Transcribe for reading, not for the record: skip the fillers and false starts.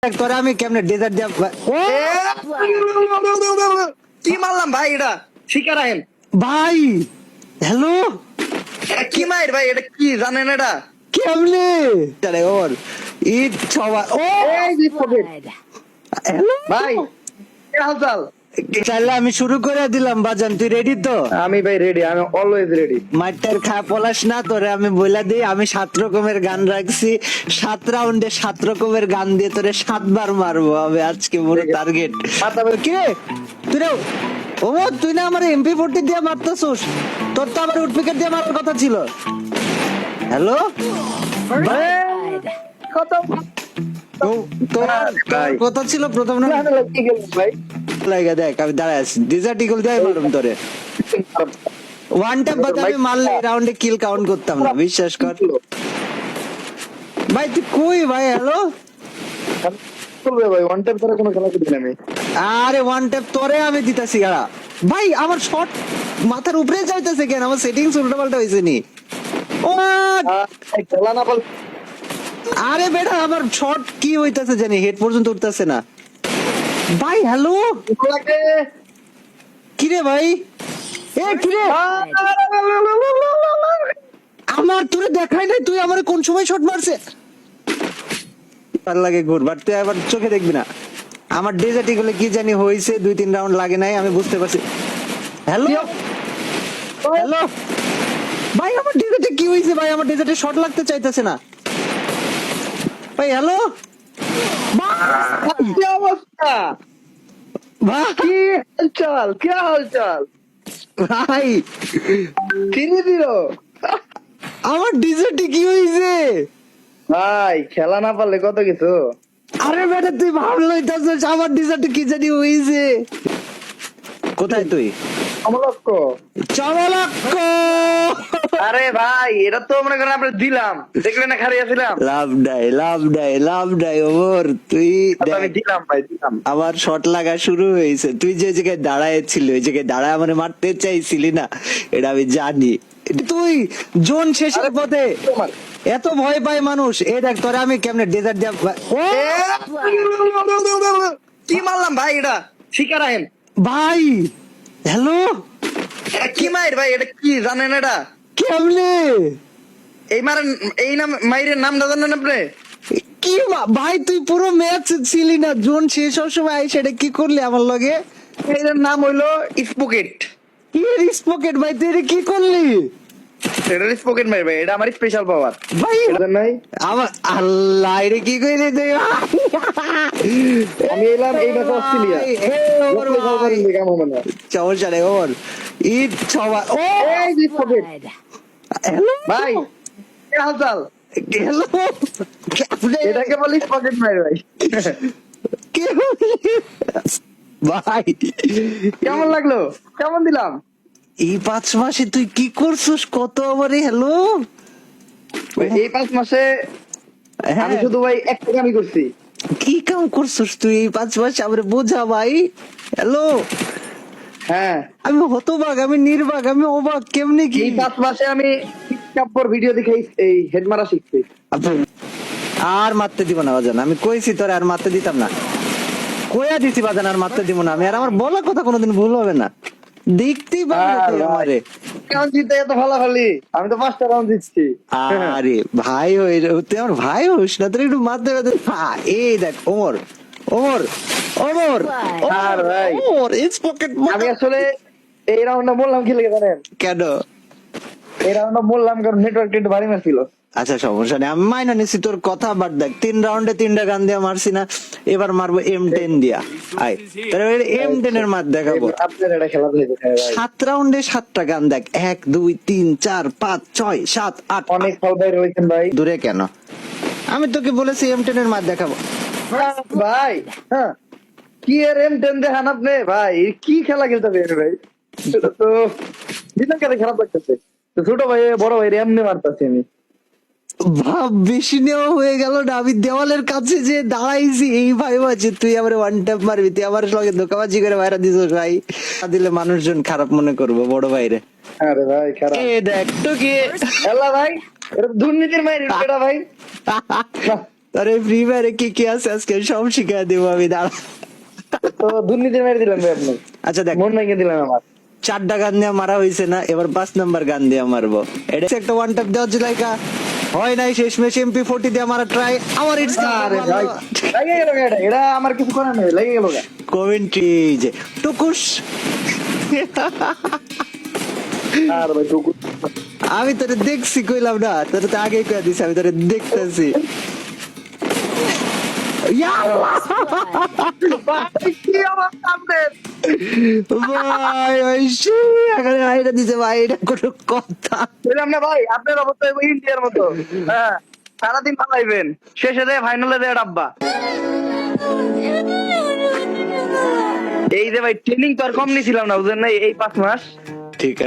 তোরা আমি কেমনে ডেজার্ট দিয়া কি মারলাম ভাই? এটা শিকার আহেন ভাই। হ্যালো, এটা কি মায়ের ভাই? এটা কি জানেন? এটা কেমনে তারে ওর ঈদ সবাই ও এই যে পকেট হ্যালো ভাই, কি হালচাল? তাহলে আমি শুরু করে দিলাম। বাজান তুই রেডি তো? আমি ভাই রেডি, আমি অলওয়েজ রেডি। মাইটার খা পলাশ না তোরে আমি বইলা দিই, আমি 7 রকমের গান রাখছি। 7 রাউন্ডে 7 রকমের গান দিয়ে তোরে 7 বার মারবো আমি আজকে। বড় টার্গেট কি রে তুই রে? ও তুই না আমার MP40 দিয়ে মারতেছস? তোর তো আমার উডপিকেট দিয়ে মারার কথা ছিল। হ্যালো কত তোর ভাই। কথা ছিল প্রথম না কি গেল ভাই? লাগা দেখ আমি দাঁড়ায় আছি। ডিজার্ট ইগল দিয়ে মারুম তোরে। ওয়ান ট্যাপ বাদ আমি মারলে রাউন্ডে কিল কাউন্ট করতাম না, বিশ্বাস কর ভাই। তুই কই ভাই? হ্যালো চলবে ভাই, ওয়ান টাইম করে কোনো খেলা খেলি না আমি। আরে ওয়ান ট্যাপ তোরে আমি দিতাছি গাড়া ভাই। আমার শট মাথার উপরে যাইতেছে কেন? আমার সেটিংস উল্টো পাল্টা হয়েছে নি? ও খেলা না বল। আরে বেটা আমার শট কি হইতাছে জানি, হেড পর্যন্ত উঠতেছে না ভাই। হ্যালো লাগে কিরে ভাই? এ কিরে আমার তোরে দেখাই নাই? তুই আমার কোন সময় শট মারছে? ভালো লাগে ঘুর, বাট তুই আবার চোখে দেখবি না। আমার ডেজার্ট গুলো কি জানি হয়েছে, 2-3 রাউন্ড লাগে নাই, আমি বুঝতে পারছি। হ্যালো হ্যালো ভাই, আমার ডেজার্টে কি হয়েছে ভাই? আমার ডেজার্টে শট লাগতে চাইতেছে না ভাই। হ্যালো কি অবস্থা? ভাই কি হালচাল? কি হালচাল? ভাই চিনি দিল আমার ডেজার্টে কি হয়েছে? ভাই, খেলা না পারলে কত কিছু। আরে বেটা তুই ভালো লইতাছিস, আমার ডেজার্টে কি জানি হয়েছে। কোথায় তুই? অমলক্ষ। চমলক্ষ আরে ভাই, এটা তো মনে করেন আমরা দিলাম, দেখলে না খারিয়েছিলাম। লাভ নাই লাভ নাই লাভ নাই ওর। তুই আমি দিলাম ভাই, দিলাম। আমার শট লাগা শুরু হয়েছে। তুই যে জায়গায় দাঁড়ায় ছিল ওই জায়গায় দাঁড়ায় আমার মারতে চাইছিলি না, এটা আমি জানি। তুই জোন শেষের পথে এত ভয় পায় মানুষ। এ দেখ তোরা আমি কেমনে ডেজার্ট দিয়া কি মারলাম ভাই? এটা শিকার আহেন ভাই। হ্যালো এটা কি মায়ের ভাই? এটা কি জানেন? এটা কেমনে এই মারেন, এই নাম মায়ের নামটা জানেন আপনি? কি ভাই? তুই পুরো ম্যাচ ছিলি না, জোন শেষ হওয়ার সময় আই সেটা কি করলি আমার লগে? এর নাম হইলো স্পোকেট। কি পকেট ভাই? তুই এটা কি করলি এটা স্পোকেট মায়ের ভাই, এটা আমার স্পেশাল পাওয়ার ভাই? নাই। আমার আল্লাহ এটা কি করে দে। আমি এলাম এই ম্যাচে অস্ট্রেলিয়া। সমস্যা নেই ওর ঈদ সবাই ও এই যে স্পোকেট হ্যালো ভাই, কি হালচাল? হ্যালো এটাকে বলি স্পোকেট মায়ের ভাই। ভাই কেমন লাগলো? কেমন দিলাম? এই 5 মাসে তুই কি করছিস? কত আমারে হ্যালো এই 5 মাসে আমি শুধু ভাই একটা কামই করছি। কি কাম করছিস তুই এই 5 মাসে? আমারে বোঝা ভাই। হ্যালো হ্যাঁ, আমি হতবাক, আমি নির্বাক, আমি অবাক। কেমনে কি এই 5 মাসে আমি কাপড় ভিডিও দেখে এই হেড মারা শিখছি। আর মারতে দিব না বাজান, আমি কইছি তোরে আর মারতে দিতাম না। কইয়া দিছি বাজান আর মারতে দিব না আমি। আর আমার বলা কথা কোনোদিন ভুল হবে না। দেখতেই পাবি না তুই আমারে। রাউন্ড জিতে এত ভালাভালি, আমি তো 5টা রাউন্ড জিতছি। আরে ভাই হই রে, তুই আমার ভাই হোস না? তোর একটু মারতে হবে। এই দেখ ওমর ওমর ওমর আর ভাই, ওমর ইটস পকেট। আমি আসলে এই রাউন্ডটা বললাম কি লাগে জানেন? কেন? এই রাউন্ডটা বললাম কারণ নেটওয়ার্ক একটু ভারী মারছিল। আচ্ছা সমস্যা নেই, আমি মাইনা নিছি তোর কথা। বাট দেখ 3 রাউন্ডে 3টা গান দিয়া মারছি না, এবার মারবো M10 দিয়া। আই তোর M10 এর মার দেখাবো। আপনার এটা খেলা হয়ে যায় ভাই। 7 রাউন্ডে 7টা গান দেখ। 1 2 3 4 5 6 7 8। অনেক ফল বাইরে হয়েছেন ভাই। দূরে কেন? আমি তোকে বলেছি M10 এর মার দেখাবো ভাই হ্যাঁ, কি এর M10 দেখান আপনি ভাই? কি খেলা খেলতে পারে ভাই? এটা তো দিন কারে খারাপ লাগতেছে। তো ছোট ভাই বড় ভাই এমনি মারতাছি আমি। ভাব বেশি নেওয়া হয়ে গেল না। আমি দেওয়ালের কাছে যে দাঁড়াইছি এই ভাই আছে তুই আমার ওয়ান ট্যাপ মারবি, তুই আমার সঙ্গে ধোকাবাজি করে বাইরে দিস ভাই। দিলে মানুষজন খারাপ মনে করবো বড় ভাইরে। আরে ভাই খারাপ। এ দেখ তো কি এলা ভাই, এটা দুর্নীতির মাইর এটা ভাই। আরে ফ্রি ফায়ারে কি কি আছে আজকে সব শিখাই দেবো আমি, দাঁড়া। তো দুর্নীতি মেরে দিলেন ভাই আপনি, আচ্ছা দেখ, মন ভেঙে দিলেন আমার। 4টা গান দিয়ে মারা হয়েছে না, এবার 5 নাম্বার গান দিয়ে মারবো। এটা হচ্ছে একটা ওয়ান ট্যাপ দেওয়া লাইকা হয় নাই, শেষমেশ MP40 দিয়ে মারা ট্রাই। আমার ইটস আরে ভাই লাগে গেল এটা, এটা আমার কিছু করার নেই, লাগে গেল গা। কমেন্ট্রি যে টুকুস। আর ভাই টুকু আমি তোরে দেখছি, কইলাম না তোরে তো আগেই কয়ে দিছি, আমি তোরে দেখতেছি। ভাই কি আমার সামনে ভাই ওই এখানে আইডা দিছে ভাই, এটা কোনো কথা? বললাম না ভাই, আপনার অবস্থা ওই ইন্ডিয়ার মতো। হ্যাঁ, সারাদিন পালাইবেন, শেষে দেয় ফাইনালে দেয় ডাব্বা। এই যে ভাই ট্রেনিং তো আর কম নিছিলাম না, বুঝলেন না, এই 5 মাস। ঠিক আছে।